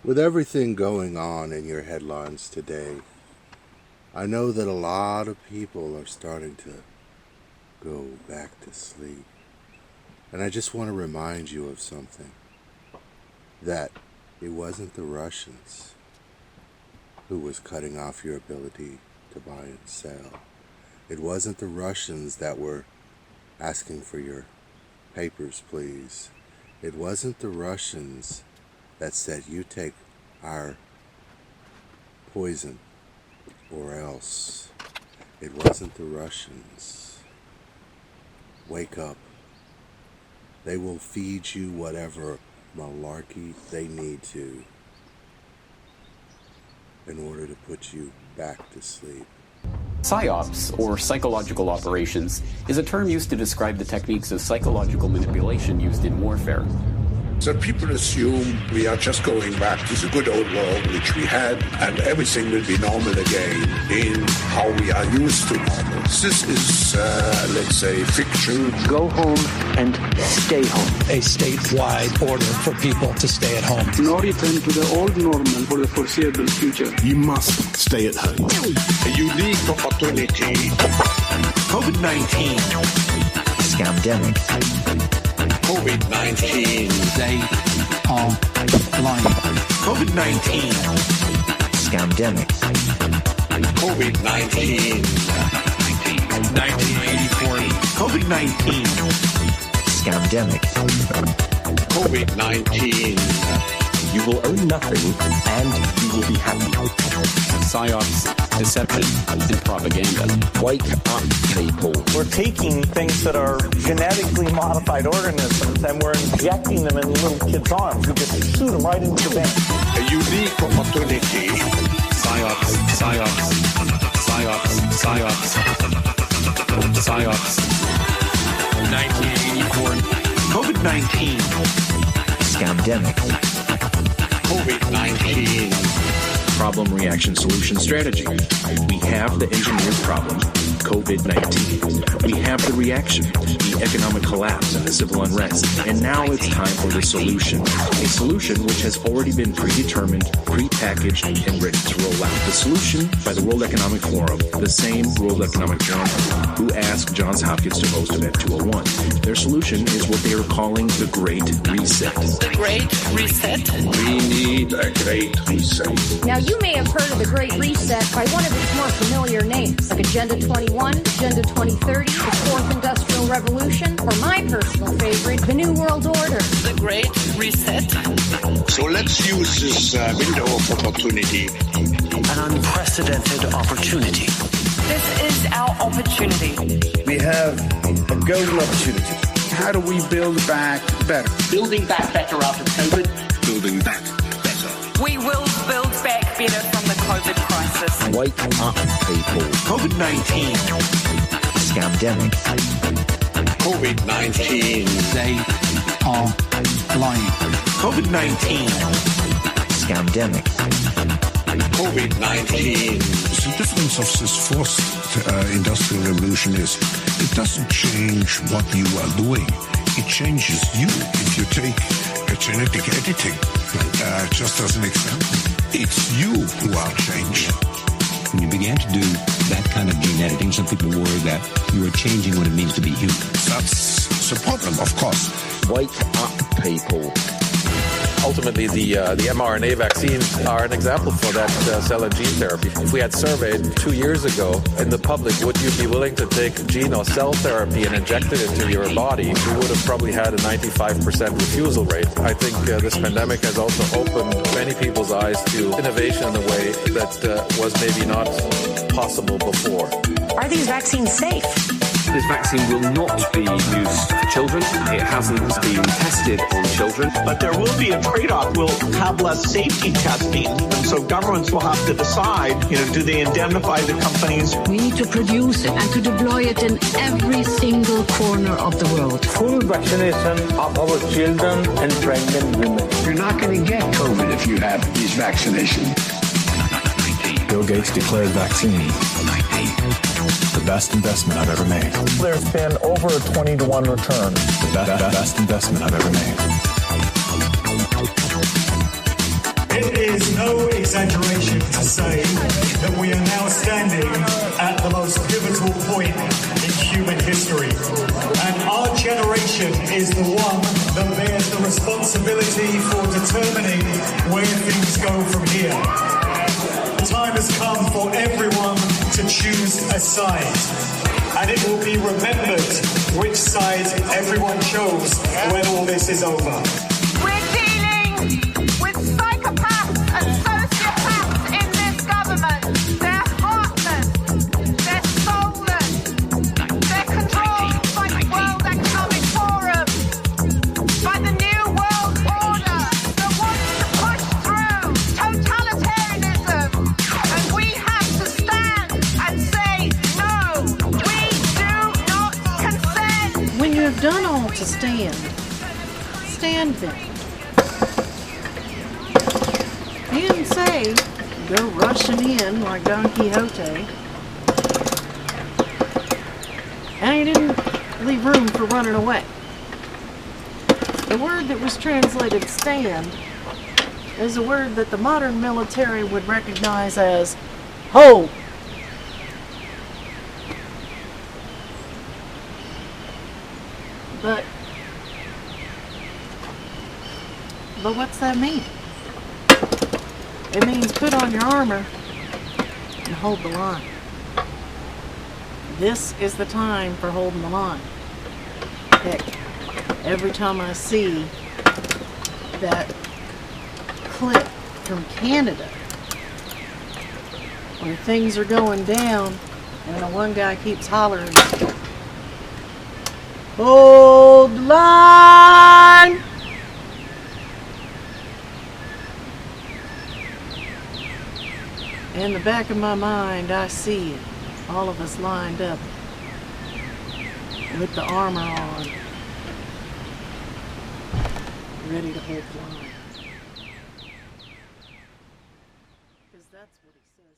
With everything going on in your headlines today, I know that a lot of people are starting to go back to sleep. And I just want to remind you of something. That it wasn't the Russians who was cutting off your ability to buy and sell. It wasn't the Russians that were asking for your papers, please. It wasn't the Russians that said, you take our poison or else. It wasn't the Russians. Wake up. They will feed you whatever malarkey they need to in order to put you back to sleep. PSYOPs, or psychological operations, is a term used to describe the techniques of psychological manipulation used in warfare. So people assume we are just going back to the good old world which we had, and everything will be normal again in how we are used to normal. This is, let's say, fiction. Go home and stay home. A statewide order for people to stay at home. No return to the old normal for the foreseeable future. You must stay at home. A unique opportunity. COVID-19. Scamdemic. COVID-19. They are lying. COVID-19. Scamdemic. COVID-19. 1984. COVID-19. Scamdemic. COVID-19. You will earn nothing, and you will be happy. PSYOPs, deception, and propaganda. Wake up, people. We're taking things that are genetically modified organisms and we're injecting them in little kids' arms. We just shoot them right into the vein. A unique opportunity. PSYOPs, PSYOPs, PSYOPs, PSYOPs, PSYOPs. 1984. COVID-19. Scamdemic. COVID-19. Problem, reaction, solution, strategy. We have the engineered problem, COVID-19. We have the reaction, the economic collapse and the civil unrest. And now it's time for the solution. A solution which has already been predetermined, prepackaged, and ready to roll out. The solution by the World Economic Forum, the same World Economic Forum who asked Johns Hopkins to host Event 201. Their solution is what they are calling the Great Reset. The Great Reset? We need a great reset. Now, you may have heard of the Great Reset by one of its more familiar names, like Agenda 21, Agenda 2030, the Fourth Industrial Revolution, or my personal favorite, the New World Order. The Great Reset? So let's use this window of opportunity. An unprecedented opportunity. This is our opportunity. We have a golden opportunity. How do we build back better? Building back better after COVID. Building back better. We will build back better from the COVID crisis. Wake up, people. COVID-19. Scamdemic. COVID-19. They are lying. COVID-19. Scamdemic. COVID-19. The difference of this fourth industrial revolution is it doesn't change what you are doing. It changes you. If you take genetic editing, just as an example, it's you who are changed. When you began to do that kind of gene editing, some people worry that you are changing what it means to be human. That's the problem, of course. Wake up, people. Ultimately, the mRNA vaccines are an example for that cell and gene therapy. If we had surveyed 2 years ago in the public, would you be willing to take gene or cell therapy and inject it into your body, we would have probably had a 95% refusal rate. I think this pandemic has also opened many people's eyes to innovation in a way that was maybe not possible before. Are these vaccines safe? This vaccine will not be used for children. It hasn't been tested on children. But there will be a trade-off. We'll have less safety testing. So governments will have to decide, do they indemnify the companies? We need to produce it and to deploy it in every single corner of the world. Full vaccination of our children and pregnant women. You're not going to get COVID if you have these vaccinations. Bill Gates declared vaccine the best investment I've ever made. There's been over a 20-to-1 return. The best investment I've ever made. exaggeration to say that we are now standing at the most pivotal point in human history. And our generation is the one that bears the responsibility for determining where things go from here. The time has come for everyone to choose a side. And it will be remembered which side everyone chose when all this is over. We're dealing with psychopaths and sociopaths in this government. They're heartless, they're soulless, they're controlled by the World Economic Forum, by the New World Order that wants to push through totalitarianism. And we have to stand and say, no, we do not consent. When you have done all to stand, stand then. He didn't say, go rushing in like Don Quixote. And he didn't leave room for running away. The word that was translated stand is a word that the modern military would recognize as hold. But what's that mean? It means put on your armor and hold the line. This is the time for holding the line. Heck, every time I see that clip from Canada where things are going down and the one guy keeps hollering, hold the line! In the back of my mind, I see it. All of us lined up with the armor on, ready to hold the line. Because that's what he says.